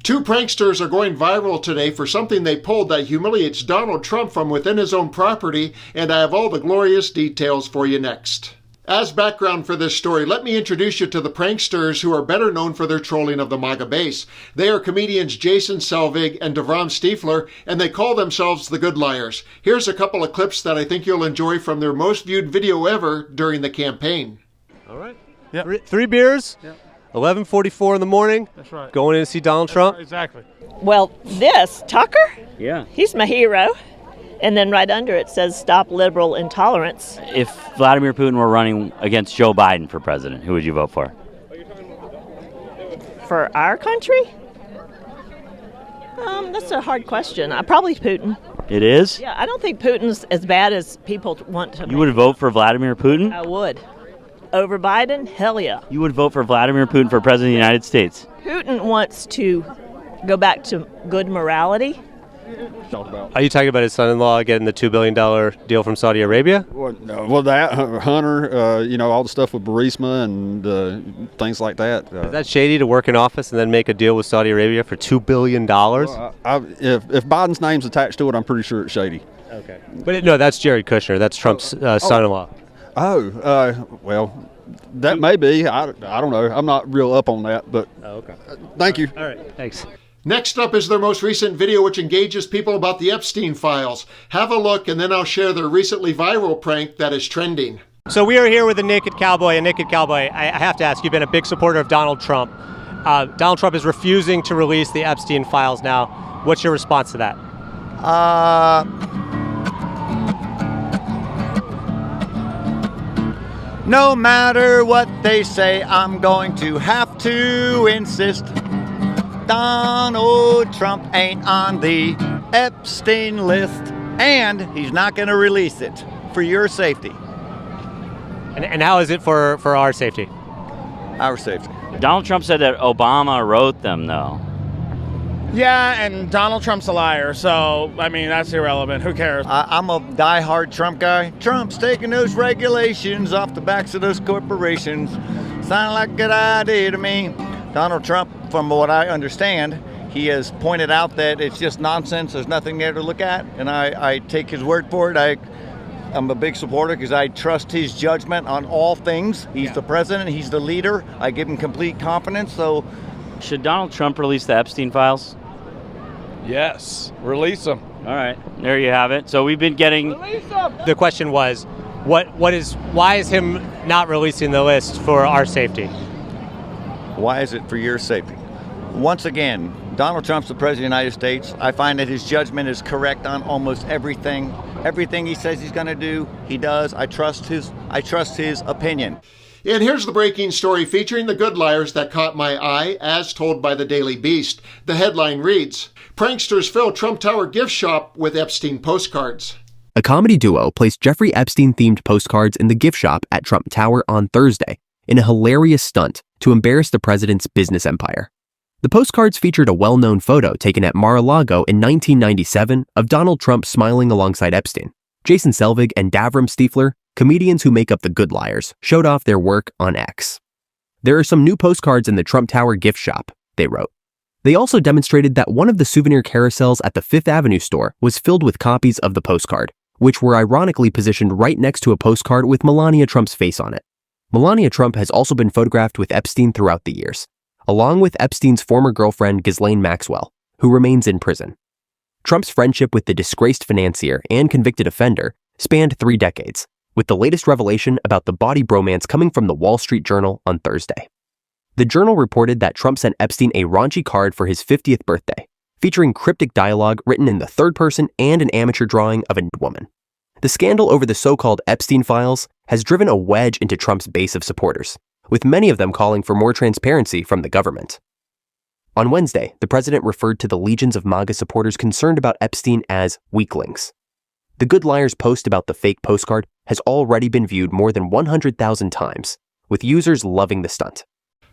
Two pranksters are going viral today for something they pulled that humiliates Donald Trump from within his own property, and I have all the glorious details for you next. As background for this story, let me introduce you to the pranksters who are better known for their trolling of the MAGA base. They are comedians Jason Selvig and Davram Stiefler, and they call themselves the Good Liars. Here's a couple of clips that I think you'll enjoy from their most viewed video ever during the campaign. All right. Yeah. Three beers. Yeah. 11:44 in the morning. That's right. Going in to see Donald Trump. Right, exactly. Well, this, Tucker? Yeah. He's my hero. And then right under it says, stop liberal intolerance. If Vladimir Putin were running against Joe Biden for president, who would you vote for? For our country? That's a hard question. Probably Putin. It is? Yeah, I don't think Putin's as bad as people want to. You would vote for Vladimir Putin? I would. Over Biden? Hell yeah. You would vote for Vladimir Putin for president of the United States? Putin wants to go back to good morality. Are you talking about his son-in-law getting the $2 billion deal from Saudi Arabia? Well, that Hunter, all the stuff with Burisma and things like that. Is that shady to work in office and then make a deal with Saudi Arabia for $2 billion? Well, if Biden's name's attached to it, I'm pretty sure it's shady. Okay. But no, that's Jared Kushner. That's Trump's son-in-law. Well, that may be. I don't know. I'm not real up on that, but okay. Thank you. All right, thanks. Next up is their most recent video, which engages people about the Epstein files. Have a look, and then I'll share their recently viral prank that is trending. So we are here with a naked cowboy. A naked cowboy, I have to ask, you've been a big supporter of Donald Trump. Donald Trump is refusing to release the Epstein files now. What's your response to that? No matter what they say, I'm going to have to insist. Donald Trump ain't on the Epstein list, and he's not going to release it for your safety. And how is it for our safety? Our safety. Donald Trump said that Obama wrote them, though. Yeah, and Donald Trump's a liar, so, that's irrelevant. Who cares? I'm a diehard Trump guy. Trump's taking those regulations off the backs of those corporations. Sound like a good idea to me. Donald Trump, from what I understand, he has pointed out that it's just nonsense. There's nothing there to look at, and I take his word for it. I'm a big supporter because I trust his judgment on all things. He's the president. He's the leader. I give him complete confidence. So, should Donald Trump release the Epstein files? Yes, release them. All right, there you have it. So we've been getting. The question was, why is him not releasing the list for our safety? Why is it for your safety? Once again, Donald Trump's the president of the United States. I find that his judgment is correct on almost everything. Everything he says he's going to do, he does. I trust his opinion. And here's the breaking story featuring the Good Liars that caught my eye, as told by the Daily Beast. The headline reads, "Pranksters fill Trump Tower gift shop with Epstein postcards." A comedy duo placed Jeffrey Epstein-themed postcards in the gift shop at Trump Tower on Thursday in a hilarious stunt to embarrass the president's business empire. The postcards featured a well-known photo taken at Mar-a-Lago in 1997 of Donald Trump smiling alongside Epstein. Jason Selvig and Davram Stiefler, comedians who make up the Good Liars, showed off their work on X. "There are some new postcards in the Trump Tower gift shop," they wrote. They also demonstrated that one of the souvenir carousels at the Fifth Avenue store was filled with copies of the postcard, which were ironically positioned right next to a postcard with Melania Trump's face on it. Melania Trump has also been photographed with Epstein throughout the years, along with Epstein's former girlfriend Ghislaine Maxwell, who remains in prison. Trump's friendship with the disgraced financier and convicted offender spanned 3 decades, with the latest revelation about the body bromance coming from the Wall Street Journal on Thursday. The Journal reported that Trump sent Epstein a raunchy card for his 50th birthday, featuring cryptic dialogue written in the third person and an amateur drawing of a woman. The scandal over the so-called Epstein files has driven a wedge into Trump's base of supporters, with many of them calling for more transparency from the government. On Wednesday, the president referred to the legions of MAGA supporters concerned about Epstein as weaklings. The Good Liars post about the fake postcard has already been viewed more than 100,000 times, with users loving the stunt.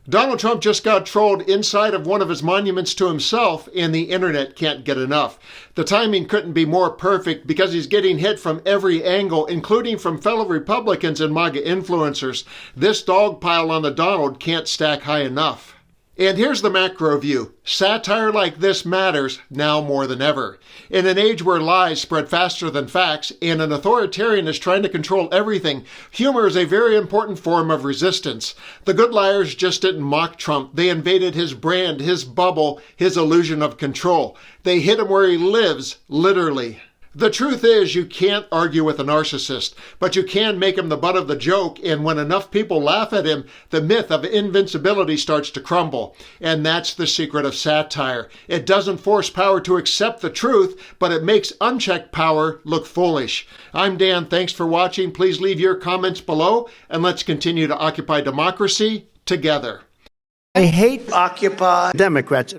Donald Trump just got trolled inside of one of his monuments to himself, and the internet can't get enough. The timing couldn't be more perfect because he's getting hit from every angle, including from fellow Republicans and MAGA influencers. This dog pile on the Donald can't stack high enough. And here's the macro view. Satire like this matters now more than ever. In an age where lies spread faster than facts and an authoritarian is trying to control everything, humor is a very important form of resistance. The good liars just didn't mock Trump. They invaded his brand, his bubble, his illusion of control. They hit him where he lives, literally. The truth is, you can't argue with a narcissist, but you can make him the butt of the joke, and when enough people laugh at him, the myth of invincibility starts to crumble. And that's the secret of satire. It doesn't force power to accept the truth, but it makes unchecked power look foolish. I'm Dan. Thanks for watching. Please leave your comments below, and let's continue to occupy democracy together. I hate Occupy Democrats.